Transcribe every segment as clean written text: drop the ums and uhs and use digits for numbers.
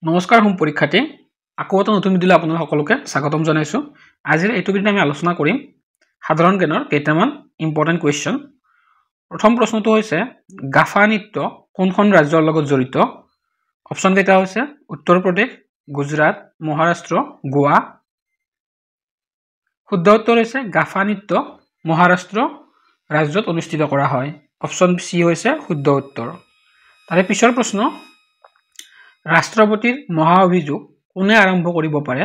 নমস্কাৰ হোম পৰীক্ষাৰ্থী আকৌ এটা নতুন ভিডিঅ'লৈ আপোনালোক সকলোকে স্বাগতম জনাইছো। আজিৰ এইটো ভিডিঅ'ত আমি আলোচনা কৰিম সাধাৰণ জ্ঞানৰ কেইটামান ইম্পৰ্টেন্ট কুৱেশ্যন। প্ৰথম প্ৰশ্নটো হৈছে গাফা নৃত্য কোনখন ৰাজ্যৰ লগত জড়িত? অপচন কেইটা হৈছে উত্তৰ প্ৰদেশ, গুজৰাট, মহাৰাষ্ট্ৰ, গোৱা। শুদ্ধ উত্তৰ হৈছে গাফা নৃত্য মহাৰাষ্ট্ৰ ৰাজ্যত অনুষ্ঠিত কৰা হয়। অপচন চি হৈছে শুদ্ধ উত্তৰ। তাৰে পিছৰ প্ৰশ্ন ৰাষ্ট্ৰপতিৰ মহা অভিযোগ কোনে আৰম্ভ কৰিব পাৰে?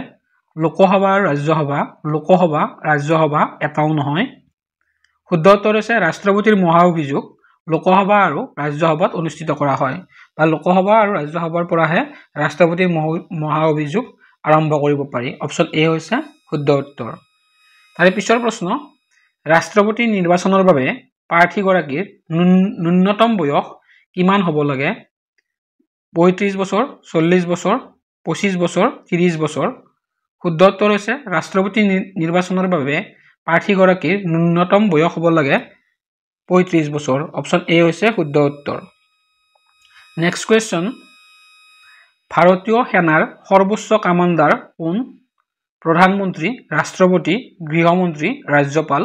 লোকসভা আৰু ৰাজ্যসভা, লোকসভা ৰাজ্যসভা এটাও নহয়। শুদ্ধ উত্তৰ হৈছে ৰাষ্ট্ৰপতিৰ মহা অভিযোগ লোকসভা আৰু ৰাজ্যসভাত অনুষ্ঠিত কৰা হয়, বা লোকসভা আৰু ৰাজ্যসভাৰ পৰাহে ৰাষ্ট্ৰপতিৰ মহা অভিযোগ আৰম্ভ কৰিব পাৰি। অপচন এ হৈছে শুদ্ধ উত্তৰ। তাৰে পিছৰ প্ৰশ্ন ৰাষ্ট্ৰপতি নিৰ্বাচনৰ বাবে প্ৰাৰ্থীগৰাকীৰ ন্যূনতম বয়স কিমান হ'ব লাগে? 35 বছৰ, 40 বছৰ, 25 বছৰ, 30 বছৰ। শুদ্ধ উত্তৰ হৈছে ৰাষ্ট্ৰপতি নিৰ্বাচনৰ বাবে প্ৰাৰ্থীগৰাকীৰ ন্যূনতম বয়স হ'ব লাগে 35 বছৰ। অপচন এ হৈছে শুদ্ধ উত্তৰ। নেক্সট কুৱেশ্যন ভাৰতীয় সেনাৰ সৰ্বোচ্চ কামাণ্ডাৰ কোন? প্ৰধানমন্ত্ৰী, ৰাষ্ট্ৰপতি, গৃহমন্ত্ৰী, ৰাজ্যপাল।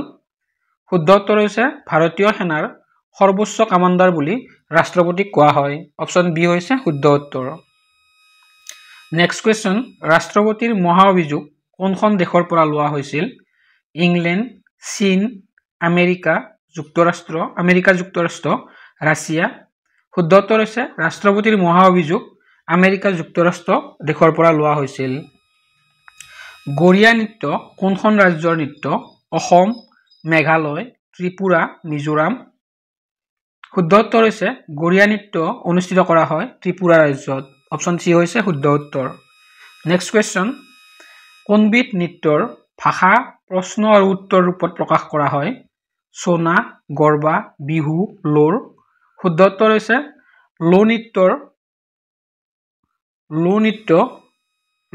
শুদ্ধ উত্তৰ হৈছে ভাৰতীয় সেনাৰ সৰ্বোচ্চ কামাণ্ডাৰ বুলি ৰাষ্ট্ৰপতিক কোৱা হয়। অপচন বি হৈছে শুদ্ধ উত্তৰ। নেক্সট কুৱেশ্যন ৰাষ্ট্ৰপতিৰ মহা অভিযোগ কোনখন দেশৰ পৰা লোৱা হৈছিল? ইংলেণ্ড, চীন, আমেৰিকা যুক্তৰাষ্ট্ৰ, ৰাছিয়া। শুদ্ধ উত্তৰ হৈছে ৰাষ্ট্ৰপতিৰ মহা অভিযোগ আমেৰিকা যুক্তৰাষ্ট্ৰ দেশৰ পৰা লোৱা হৈছিল। গৰিয়া নৃত্য কোনখন ৰাজ্যৰ নৃত্য? অসম, মেঘালয়, ত্ৰিপুৰা, মিজোৰাম। শুদ্ধ উত্তৰ হৈছে গৰিয়া নৃত্য অনুষ্ঠিত কৰা হয় ত্ৰিপুৰা ৰাজ্যত। অপচন চি হৈছে শুদ্ধ উত্তৰ। নেক্সট কুৱেশ্যন কোনবিধ নৃত্যৰ ভাষা প্ৰশ্ন আৰু উত্তৰ ৰূপত প্ৰকাশ কৰা হয়? সোনা, গৰবা, বিহু, লোৰ। শুদ্ধ উত্তৰ হৈছে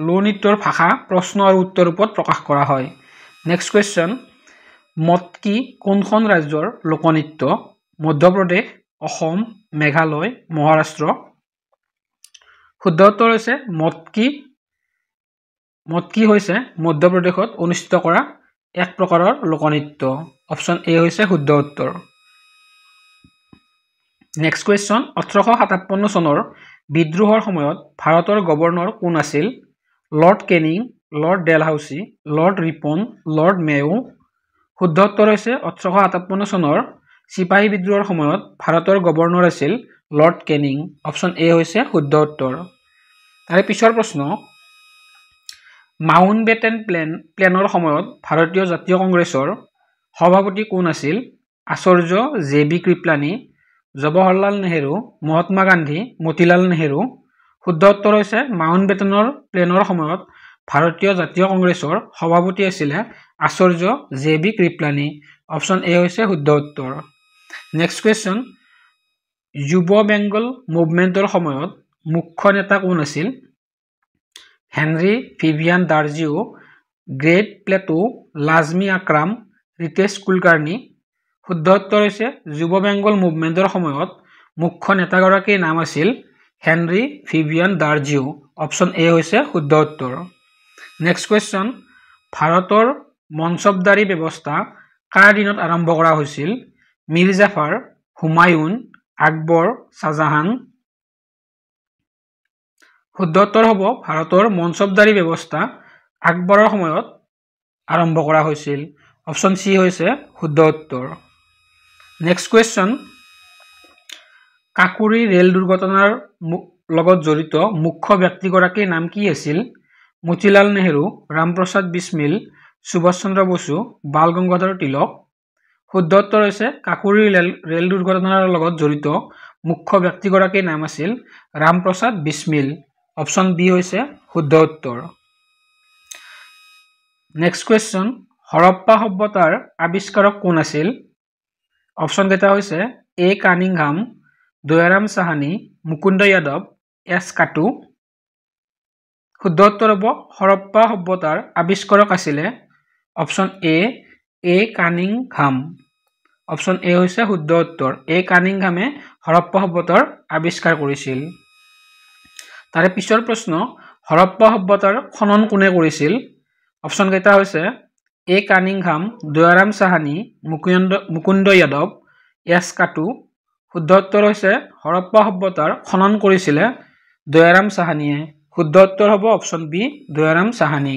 লো নৃত্যৰ ভাষা প্ৰশ্ন আৰু উত্তৰ ৰূপত প্ৰকাশ কৰা হয়। নেক্সট কুৱেশ্যন মটকি কোনখন ৰাজ্যৰ লোকনৃত্য? মধ্যপ্ৰদেশ, অসম, মেঘালয়, মহাৰাষ্ট্ৰ। শুদ্ধ উত্তৰ হৈছে মটকি হৈছে মধ্যপ্ৰদেশত অনুষ্ঠিত কৰা এক প্ৰকাৰৰ লোকনৃত্য। অপচন এ হৈছে শুদ্ধ উত্তৰ। নেক্সট কুৱেশ্যন 1857 চনৰ বিদ্ৰোহৰ সময়ত ভাৰতৰ গভৰ্ণৰ কোন আছিল? Lord Canning, Lord Dalhousie, Lord Ripon, Lord Mayo. শুদ্ধ উত্তৰ হৈছে 1857 চনৰ চিপাহী বিদ্ৰোহৰ সময়ত ভাৰতৰ গভৰ্ণৰ আছিল লৰ্ড কেনিং। অপচন এ হৈছে শুদ্ধ উত্তৰ। তাৰে পিছৰ প্ৰশ্ন মাউণ্ট বেটেন প্লেনৰ সময়ত ভাৰতীয় জাতীয় কংগ্ৰেছৰ সভাপতি কোন আছিল? আচাৰ্য জে বি কৃপলানী, জৱাহৰলাল নেহেৰু, মহাত্মা গান্ধী, মতিলাল নেহেৰু। শুদ্ধ উত্তৰ হৈছে মাউণ্ট বেটেনৰ প্লেনৰ সময়ত ভাৰতীয় জাতীয় কংগ্ৰেছৰ সভাপতি আছিলে আচাৰ্য জে বি কৃপলানী। অপচন এ হৈছে শুদ্ধ উত্তৰ। নেক্সট কুৱেশ্যন যুৱ বেংগল মুভমেণ্টৰ সময়ত মুখ্য নেতা কোন আছিল? Henry Vivian Derozio, great Plato, Lajmi Akram, Ritesh Kulkarni. শুদ্ধ উত্তৰ হৈছে যুৱ বেংগল মুভমেণ্টৰ সময়ত মুখ্য নেতাগৰাকীৰ নাম আছিল হেনৰী ভিভিয়ান ডাৰজিও। অপচন এ হৈছে শুদ্ধ উত্তৰ। নেক্সট কুৱেশ্যন ভাৰতৰ মনচবদাৰী ব্যৱস্থা কাৰ দিনত আৰম্ভ কৰা হৈছিল? মীৰ জাফৰ, হুমায়ুন, আকবৰ, শ্বাহজাহান। শুদ্ধ উত্তৰ হ'ব ভাৰতৰ মনচবদাৰী ব্যৱস্থা আকবৰৰ সময়ত আৰম্ভ কৰা হৈছিল। অপচন চি হৈছে শুদ্ধ উত্তৰ। নেক্সট কুৱেশ্যন কাকুৰি ৰেল দুৰ্ঘটনাৰ লগত জড়িত মুখ্য ব্যক্তিগৰাকীৰ নাম কি আছিল? মতিলাল নেহেৰু, ৰামপ্ৰসাদ বিছমিল, সুভাষ চন্দ্ৰ বসু, বাল গংগাধৰ তিলক। শুদ্ধ উত্তৰ হৈছে কাকুৰি ৰেল দুৰ্ঘটনাৰ লগত জড়িত মুখ্য ব্যক্তিগৰাকীৰ নাম আছিল ৰামপ্ৰসাদ বিছমিল। অপচন বি হৈছে শুদ্ধ উত্তৰ। নেক্সট কুৱেশ্যন হৰপ্পা সভ্যতাৰ আৱিষ্কাৰক কোন আছিল? অপচন কেইটা হৈছে এ কানিংহাম, দয়াৰাম সাহানী, মুকুন্দ যাদৱ, এছ কাটু। শুদ্ধ উত্তৰ হ'ব হৰপ্পা সভ্যতাৰ আৱিষ্কাৰক আছিলে অপচন এ কানিংহাম। অপচন এ হৈছে শুদ্ধ উত্তৰ। এ কানিংহামে হৰপ্পা সভ্যতাৰ আৱিষ্কাৰ কৰিছিল। তাৰে পিছৰ প্ৰশ্ন হৰপ্পা সভ্যতাৰ খনন কোনে কৰিছিল অপশ্যন কেইটা হৈছে এ কানিংহাম দয়াৰাম সাহানী মুকুন্দ যাদৱ এছ কাটু শুদ্ধ উত্তৰ হৈছে হৰপ্পা সভ্যতাৰ খনন কৰিছিলে দয়াৰাম সাহানীয়ে শুদ্ধ উত্তৰ হ'ব option B Dayaram Sahani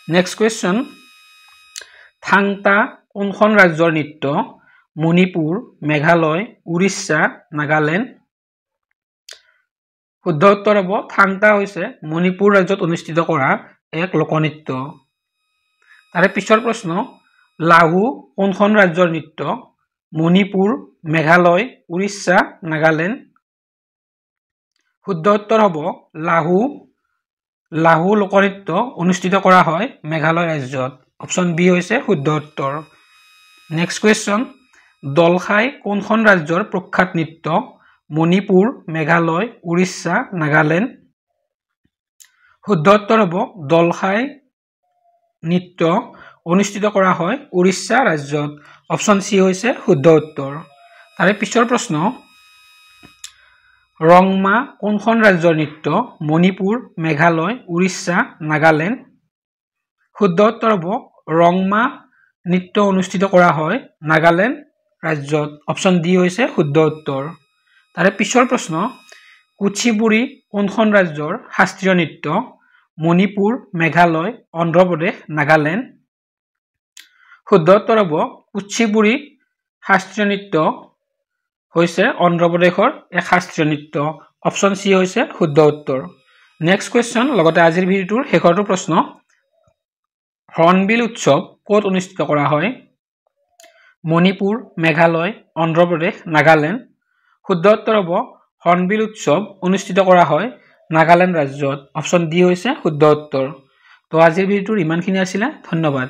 next question Thangta কোনখন ৰাজ্যৰ নৃত্য মণিপুৰ মেঘালয় উৰিষ্যা নাগালেণ্ড শুদ্ধ উত্তৰ হ'ব থাংতা হৈছে মণিপুৰ ৰাজ্যত অনুষ্ঠিত কৰা এক লোকনৃত্য তাৰে পিছৰ প্ৰশ্ন লাহু কোনখন ৰাজ্যৰ নৃত্য মণিপুৰ মেঘালয় উৰিষ্যা নাগালেণ্ড শুদ্ধ উত্তৰ হ'ব লাহু লোকনৃত্য অনুষ্ঠিত কৰা হয় মেঘালয় ৰাজ্যত অপশ্যন বি হৈছে শুদ্ধ উত্তৰ নেক্সট কুৱেশ্যন দলখাই কোনখন ৰাজ্যৰ প্ৰখ্যাত নৃত্য মণিপুৰ মেঘালয় উৰিষ্যা নাগালেণ্ড শুদ্ধ উত্তৰ হ'ব দলখাই নৃত্য অনুষ্ঠিত কৰা হয় উৰিষ্যা ৰাজ্যত অপশ্যন সি হৈছে শুদ্ধ উত্তৰ তাৰে পিছৰ প্ৰশ্ন ৰংমা কোনখন ৰাজ্যৰ নৃত্য মণিপুৰ মেঘালয় উৰিষ্যা নাগালেণ্ড শুদ্ধ উত্তৰ হ'ব ৰংমা নৃত্য অনুষ্ঠিত কৰা হয় নাগালেণ্ড ৰাজ্যত অপশ্যন ডি হৈছে শুদ্ধ উত্তৰ তাৰে পিছৰ প্ৰশ্ন কুচিপুড়ি কোনখন ৰাজ্যৰ শাস্ত্ৰীয় নৃত্য মণিপুৰ মেঘালয় অন্ধ্ৰপ্ৰদেশ নাগালেণ্ড শুদ্ধ উত্তৰ হ'ব কুচিপুড়ি শাস্ত্ৰীয় নৃত্য হৈছে অন্ধ্ৰপ্ৰদেশৰ এক শাস্ত্ৰীয় নৃত্য অপশ্যন সি হৈছে শুদ্ধ উত্তৰ নেক্সট কুৱেশ্যন লগতে আজিৰ ভিডিঅ'টোৰ শেষৰটো প্ৰশ্ন হৰ্ণবিল উৎসৱ ক'ত অনুষ্ঠিত কৰা হয় মণিপুৰ মেঘালয় অন্ধ্ৰপ্ৰদেশ নাগালেণ্ড শুদ্ধ উত্তৰ হ'ব হৰ্ণবিল উৎসৱ অনুষ্ঠিত কৰা হয় নাগালেণ্ড ৰাজ্যত অপশ্যন ডি হৈছে শুদ্ধ উত্তৰ তো আজিৰ ভিডিঅ'টোৰ ইমানখিনি আছিলে ধন্যবাদ